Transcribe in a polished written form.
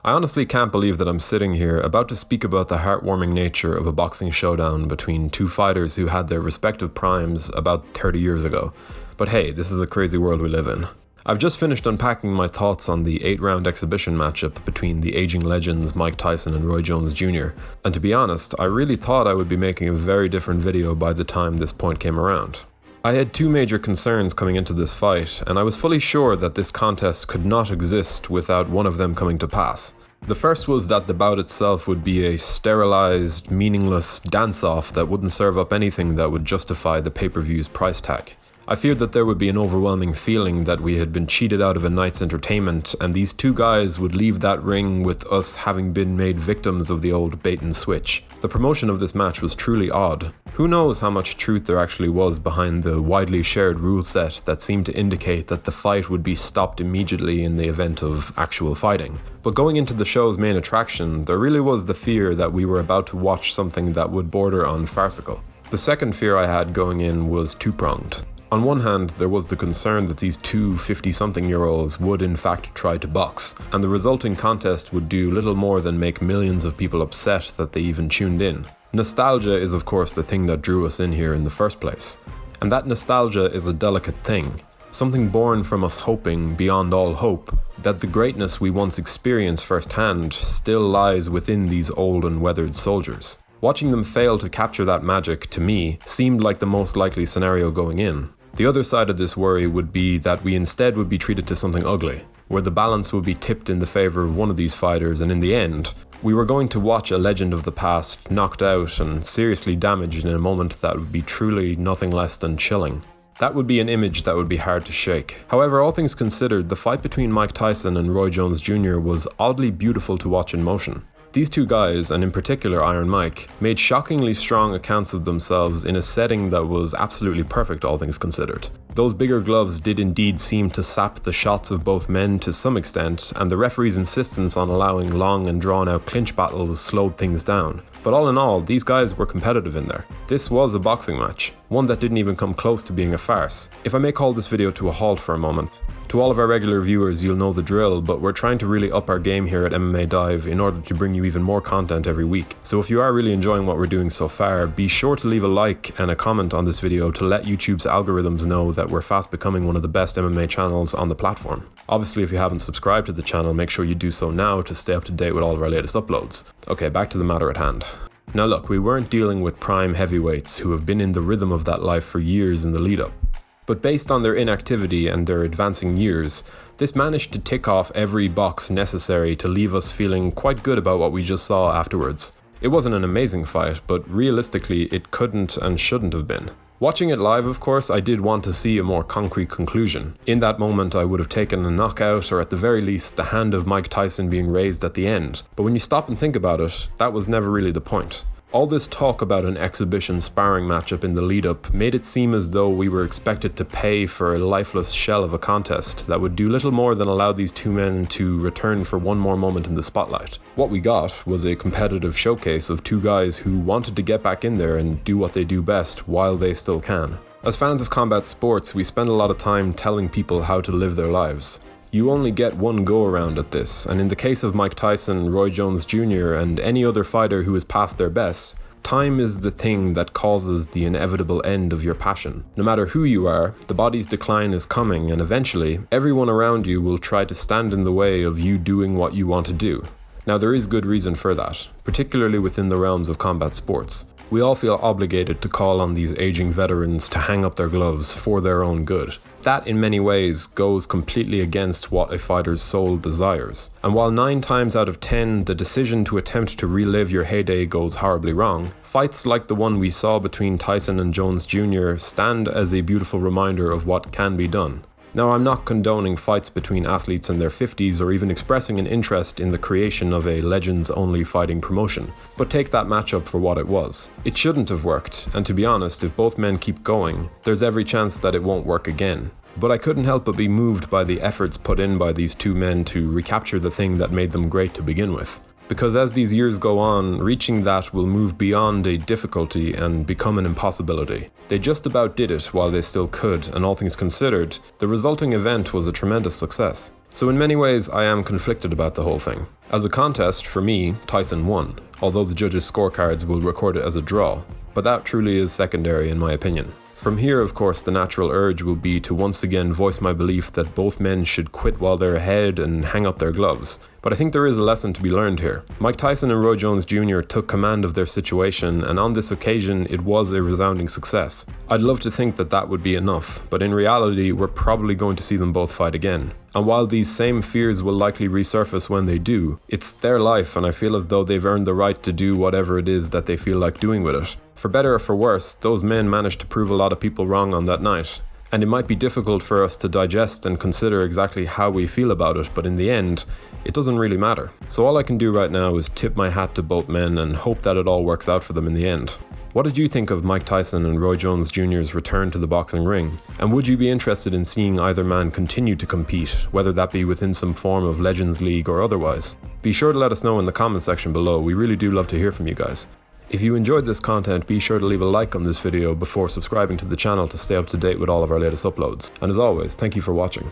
I honestly can't believe that I'm sitting here about to speak about the heartwarming nature of a boxing showdown between two fighters who had their respective primes about 30 years ago. But hey, this is a crazy world we live in. I've just finished unpacking my thoughts on the 8-round exhibition matchup between the aging legends Mike Tyson and Roy Jones Jr. And to be honest, I really thought I would be making a very different video by the time this point came around. I had two major concerns coming into this fight, and I was fully sure that this contest could not exist without one of them coming to pass. The first was that the bout itself would be a sterilized, meaningless dance-off that wouldn't serve up anything that would justify the pay-per-view's price tag. I feared that there would be an overwhelming feeling that we had been cheated out of a night's entertainment, and these two guys would leave that ring with us having been made victims of the old bait and switch. The promotion of this match was truly odd. Who knows how much truth there actually was behind the widely shared rule set that seemed to indicate that the fight would be stopped immediately in the event of actual fighting. But going into the show's main attraction, there really was the fear that we were about to watch something that would border on farcical. The second fear I had going in was two-pronged. On one hand, there was the concern that these two 50-something-year-olds would in fact try to box, and the resulting contest would do little more than make millions of people upset that they even tuned in. Nostalgia is of course the thing that drew us in here in the first place. And that nostalgia is a delicate thing, something born from us hoping, beyond all hope, that the greatness we once experienced firsthand still lies within these old and weathered soldiers. Watching them fail to capture that magic, to me, seemed like the most likely scenario going in. The other side of this worry would be that we instead would be treated to something ugly, where the balance would be tipped in the favor of one of these fighters, and in the end, we were going to watch a legend of the past knocked out and seriously damaged in a moment that would be truly nothing less than chilling. That would be an image that would be hard to shake. However, all things considered, the fight between Mike Tyson and Roy Jones Jr. was oddly beautiful to watch in motion. These two guys, and in particular Iron Mike, made shockingly strong accounts of themselves in a setting that was absolutely perfect, all things considered. Those bigger gloves did indeed seem to sap the shots of both men to some extent, and the referee's insistence on allowing long and drawn-out clinch battles slowed things down. But all in all, these guys were competitive in there. This was a boxing match, one that didn't even come close to being a farce. If I may call this video to a halt for a moment. To all of our regular viewers, you'll know the drill, but we're trying to really up our game here at MMA Dive in order to bring you even more content every week. So if you are really enjoying what we're doing so far, be sure to leave a like and a comment on this video to let YouTube's algorithms know that we're fast becoming one of the best MMA channels on the platform. Obviously, if you haven't subscribed to the channel, make sure you do so now to stay up to date with all of our latest uploads. Okay, back to the matter at hand. Now look, we weren't dealing with prime heavyweights who have been in the rhythm of that life for years in the lead up. But based on their inactivity and their advancing years, this managed to tick off every box necessary to leave us feeling quite good about what we just saw afterwards. It wasn't an amazing fight, but realistically it couldn't and shouldn't have been. Watching it live, of course, I did want to see a more concrete conclusion. In that moment, I would have taken a knockout, or at the very least, the hand of Mike Tyson being raised at the end. But when you stop and think about it, that was never really the point. All this talk about an exhibition sparring matchup in the lead-up made it seem as though we were expected to pay for a lifeless shell of a contest that would do little more than allow these two men to return for one more moment in the spotlight. What we got was a competitive showcase of two guys who wanted to get back in there and do what they do best while they still can. As fans of combat sports, we spend a lot of time telling people how to live their lives. You only get one go around at this, and in the case of Mike Tyson, Roy Jones Jr., and any other fighter who is past their best, time is the thing that causes the inevitable end of your passion. No matter who you are, the body's decline is coming, and eventually, everyone around you will try to stand in the way of you doing what you want to do. Now, there is good reason for that, particularly within the realms of combat sports. We all feel obligated to call on these aging veterans to hang up their gloves for their own good. That, in many ways, goes completely against what a fighter's soul desires. And while 9 times out of 10, the decision to attempt to relive your heyday goes horribly wrong, fights like the one we saw between Tyson and Jones Jr. stand as a beautiful reminder of what can be done. Now, I'm not condoning fights between athletes in their 50s or even expressing an interest in the creation of a legends-only fighting promotion, but take that matchup for what it was. It shouldn't have worked, and to be honest, if both men keep going, there's every chance that it won't work again. But I couldn't help but be moved by the efforts put in by these two men to recapture the thing that made them great to begin with. Because as these years go on, reaching that will move beyond a difficulty and become an impossibility. They just about did it while they still could, and all things considered, the resulting event was a tremendous success. So in many ways, I am conflicted about the whole thing. As a contest, for me, Tyson won, although the judges' scorecards will record it as a draw, but that truly is secondary in my opinion. From here, of course, the natural urge will be to once again voice my belief that both men should quit while they're ahead and hang up their gloves. But I think there is a lesson to be learned here. Mike Tyson and Roy Jones Jr. took command of their situation, and on this occasion, it was a resounding success. I'd love to think that that would be enough, but in reality, we're probably going to see them both fight again. And while these same fears will likely resurface when they do, it's their life, and I feel as though they've earned the right to do whatever it is that they feel like doing with it. For better or for worse, those men managed to prove a lot of people wrong on that night. And it might be difficult for us to digest and consider exactly how we feel about it, but in the end, it doesn't really matter. So all I can do right now is tip my hat to both men and hope that it all works out for them in the end. What did you think of Mike Tyson and Roy Jones Jr.'s return to the boxing ring? And would you be interested in seeing either man continue to compete, whether that be within some form of Legends League or otherwise? Be sure to let us know in the comment section below. We really do love to hear from you guys. If you enjoyed this content, be sure to leave a like on this video before subscribing to the channel to stay up to date with all of our latest uploads. And as always, thank you for watching.